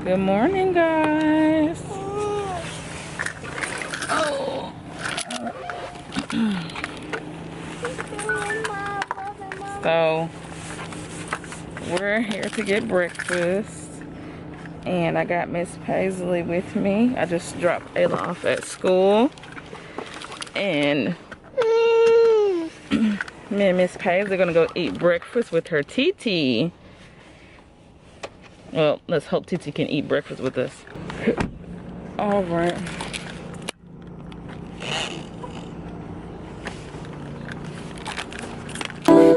Good morning, guys. Oh. So we're here to get breakfast, and I got Miss Paisley with me. I just dropped Ayla off at school, and me and Miss Paisley are gonna go eat breakfast with her TT. Well, let's hope TT can eat breakfast with us. All right.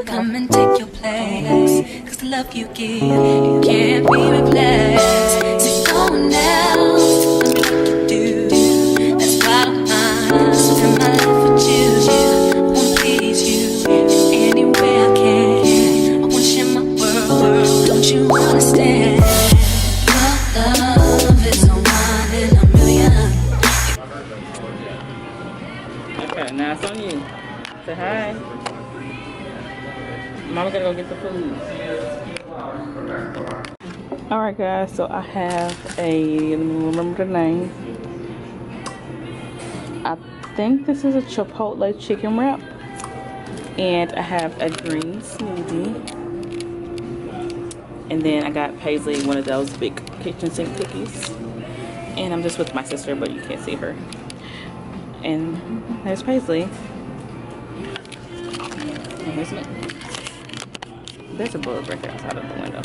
Come and take your place, 'cause the love you give, it can't be replaced. So go now, don't like you do. That's why I'm spend my life with you. I wanna please you any way I can. I wanna share my world, don't you understand? Your love is a one in a million. Okay, now it's on you. Say hi. Mama gotta go get the food. Alright guys, so I have let me remember the name. I think this is a Chipotle chicken wrap. And I have a green smoothie. And then I got Paisley one of those big kitchen sink cookies. And I'm just with my sister, but you can't see her. And there's Paisley. And here's me. There's a bug right there outside of the window.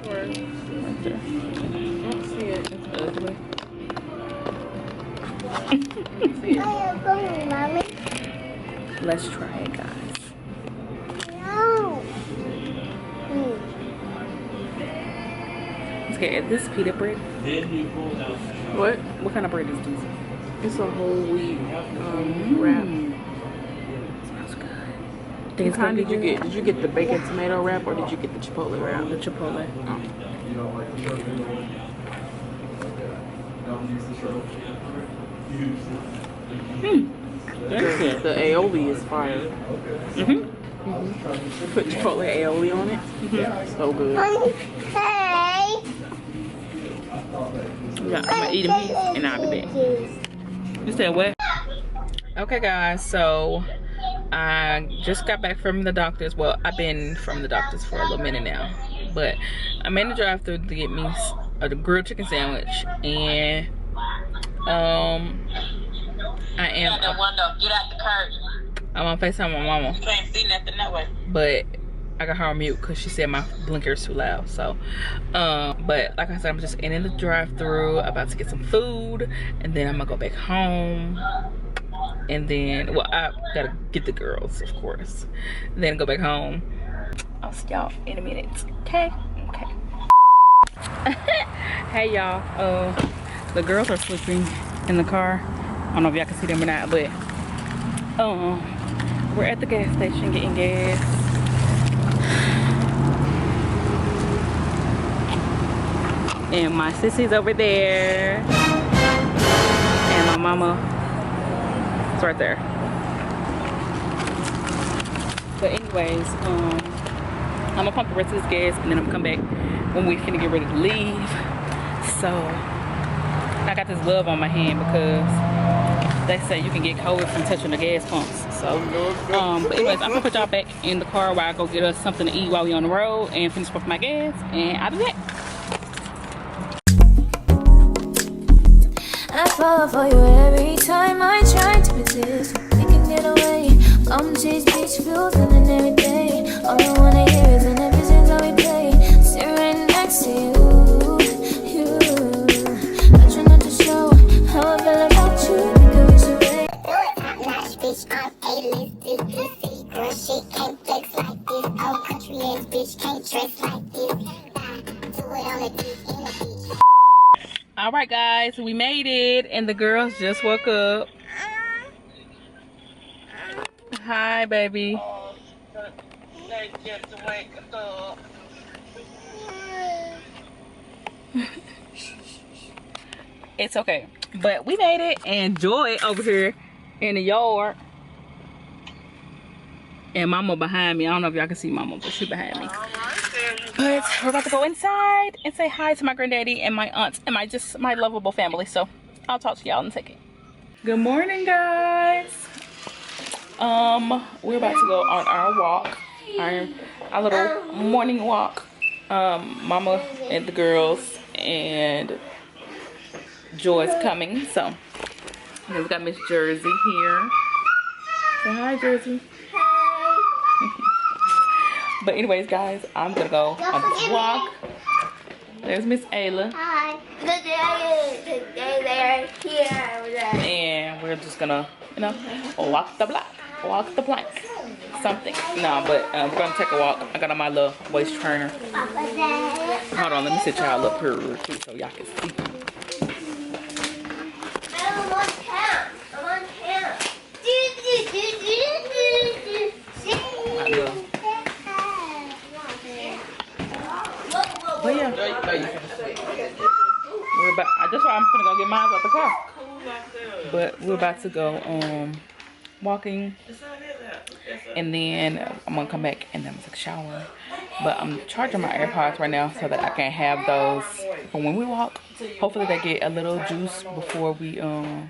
Right there. I don't see it. It's ugly. See it. Mommy. Let's try it, guys. No. Okay, is this pita bread? What? What kind of bread is this? It's a whole wheat wrap. Smells good. What kind did you get? Did you get the bacon tomato wrap or did you get the chipotle wrap? The Chipotle. Oh. The aioli is fire. You put chipotle aioli on it. So good. Hey. Yeah, I'm gonna eat them and I'll be back. You said what? Okay guys, so I just got back from the doctor's. Well, I've been from the doctor's for a little minute now, but I'm in the drive-thru to get me a grilled chicken sandwich, and I am. Get out the curtain. I'm on FaceTime with my mama. You can't see nothing that way. But I got her on mute because she said my blinker's too loud. So, but like I said, I'm just in the drive-thru about to get some food, and then I'm gonna go back home. And then, well, I gotta get the girls, of course. And then go back home. I'll see y'all in a minute. Okay? Okay. Hey, y'all. The girls are sleeping in the car. I don't know if y'all can see them or not, but we're at the gas station getting gas. And my sissy's over there. And my mama. Right there. But anyways, I'm gonna pump the rest of this gas and then I'm gonna come back when we finna get ready to leave. So I got this glove on my hand because they say you can get COVID from touching the gas pumps. So but anyways, I'm gonna put y'all back in the car while I go get us something to eat while we on the road and finish pumping my gas, and I'll be back. I fall for you every time I try to resist. We can get away. Come chase beach views and then every day. All I wanna hear is an episode that we play. Sit right next to you. I try not to show how I feel about you because you're right. Top-notch bitch, I'm A-list. This pussy girl shit can't flex like this. Old country ass bitch can't dress like this. Do it on the beach, in the beach. All right guys, we made it and the girls just woke up. Hi baby. They just wake up. It's okay, but we made it, and Joy over here in the yard and mama behind me. I don't know if y'all can see mama, but she behind me. But we're about to go inside and say hi to my granddaddy and my aunts and my lovable family. So I'll talk to y'all in a second. Good morning, guys. We're about to go on our walk, our little morning walk. Mama and the girls and Joy's coming. So we've got Miss Jersey here. Say hi, Jersey. But anyways, guys, I'm gonna go on this walk. There's Miss Ayla. Hi. And we're just gonna, you know, walk the block, walk the plank, something. No, but we're gonna take a walk. I got on my little waist trainer. Hold on, let me sit y'all up here real quick so y'all can see. I'm on camp. My little. But yeah, we're about. That's why I'm gonna go get mine out the car. But we're about to go walking, and then I'm gonna come back and then I'm gonna take a shower. But I'm charging my AirPods right now so that I can have those for when we walk. Hopefully they get a little juice before we go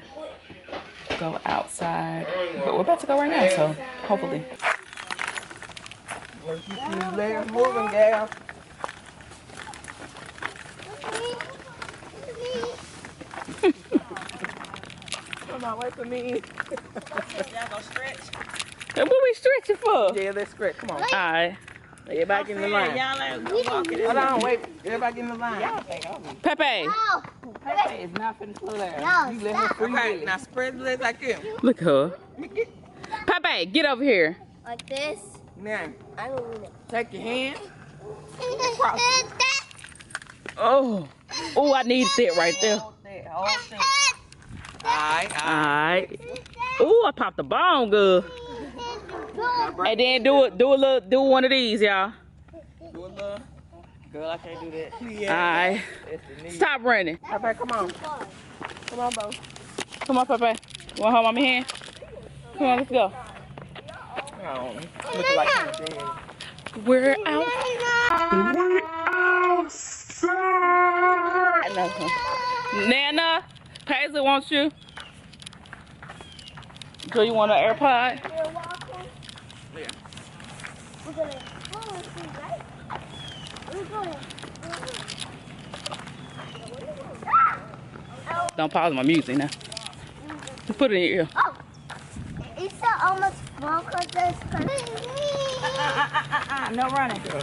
outside. But we're about to go right now, so hopefully. Legs moving, gal. Come on, wait for me. Y'all gonna stretch? What we stretching for? Yeah, let's stretch. Come on. Alright. Everybody get in the line. Y'all ain't walking. Hold on, wait. Everybody get in the line. Pepe. Pepe is not finna slow down. No, You let her free. Okay, now spread the legs like this. Look at her. Pepe, get over here. Like this. Now, I don't need it. take your hand. Oh. Oh, I need that right there. Hold that. Alright. Alright. Oh, I popped the bone good. And then do one of these, y'all. Do a little. Girl, I can't do that. Alright. That's the knee. Stop running. Pepe, come on. Come on, Bo. Come on, Pepe. You wanna hold my hand? Come on, let's go. Oh, looking like you're dead. We're out. We're outside. Nana, Paisley wants you. Do you want an AirPod? Yeah. We're gonna follow through, right? We're going. Don't pause my music now. Just put it in your ear. Oh, it's almost small because there's No running. Where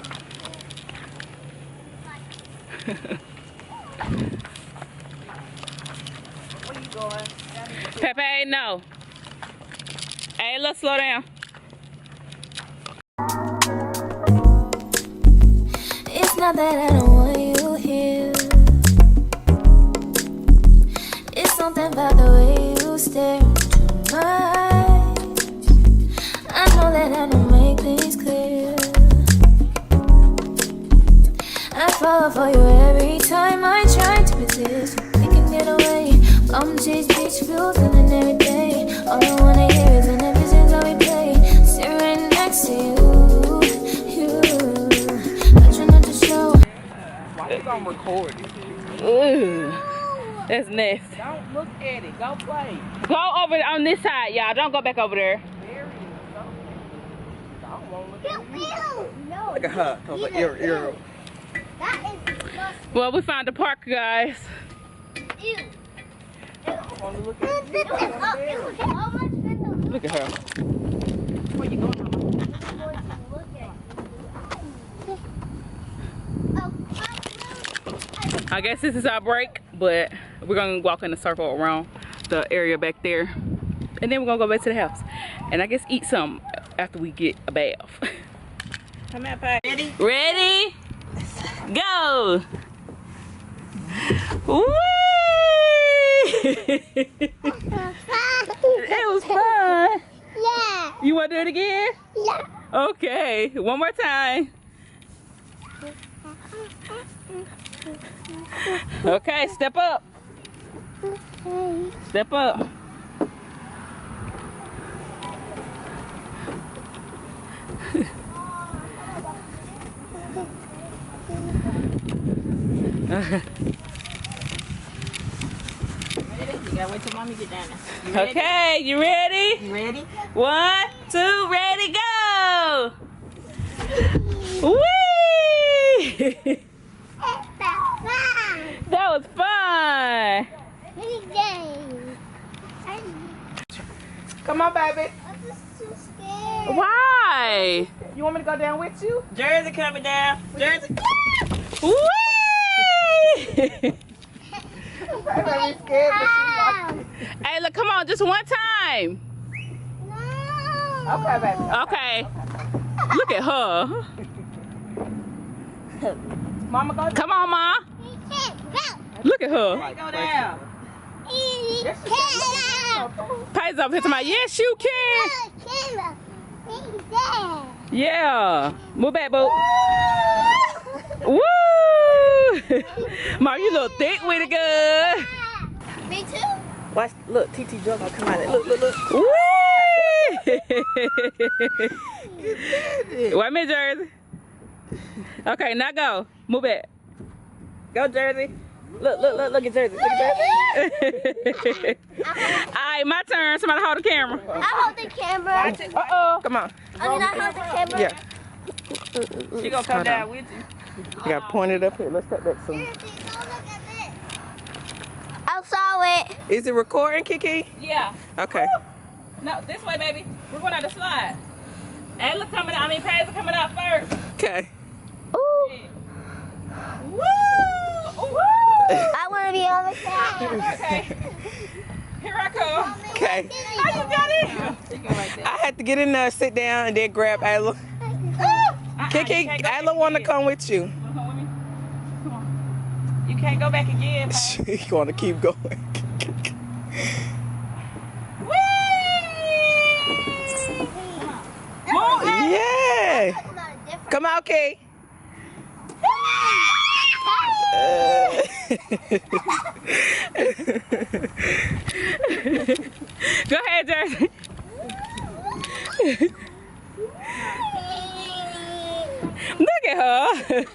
you going? Pepe, no. Hey, let's slow down. It's not that I don't want you here. It's something about the way you stare into my eyes. I know that I don't make things clear. I fall for you every time I try to resist. We can get away. Come chase beach views and every day. All I wanna hear is an episode that we play. Sit right next to you. I try not to show. Why you gonna record it? Ooh, that's nasty. Don't look at it. Go play. Go over on this side, y'all. Don't go back over there. Look at her. Cause her ear. That is disgusting. Well, we found the park, guys. Ew. Wanna look at it? Look at her. Where you going, I guess this is our break, but we're gonna walk in a circle around the area back there, and then we're gonna go back to the house, and I guess eat some after we get a bath. Come here, Pat. Ready? Ready? Go! Whee! It was fun. Yeah. You want to do it again? Yeah. Okay, one more time. Okay, step up. Step up. You gotta wait till mommy get down there. You ready? Okay, you ready? You ready? 1, 2, ready, go! Whee! That was fun. Come on, baby. Why? You want me to go down with you? Jersey coming down. Jersey. Whee! I'm scared, but she likes it. Hey, look, come on, just one time. Okay, baby. Okay. Look at her. Mama, go. Come on, Ma. Look at her. Go down. Pai's up here to my, yes, you can. Yeah. Move back, boo. Woo! Ma, you look thick with it, good. Me too. Watch, look, TT Joe gonna come out. Look. Woo! Wait a minute, Jersey. Okay, now go. Move back. Go, Jersey. Look at Jersey. Look at Jersey. Alright, my turn. Somebody hold the camera. I hold the camera. Uh-oh. Come on. I mean, I hold the camera. Yeah. She gonna come down with you. You gotta point it up here. Let's step back some. I saw it. Is it recording, Kiki? Yeah. Okay. No, this way, baby. We're going out the slide. Ayla coming out. I mean, Pai's coming out first. Okay. Ooh. Woo! Woo! I want to be on the side. Okay. Here I come. Okay. How you got in? I had to get in there, sit down, and then grab Ayla. Kiki, Ayla wanna come with you. You can't go back again. She wanna keep going. Yeah. Come on, Kay. Go ahead, Jersey. Look at her.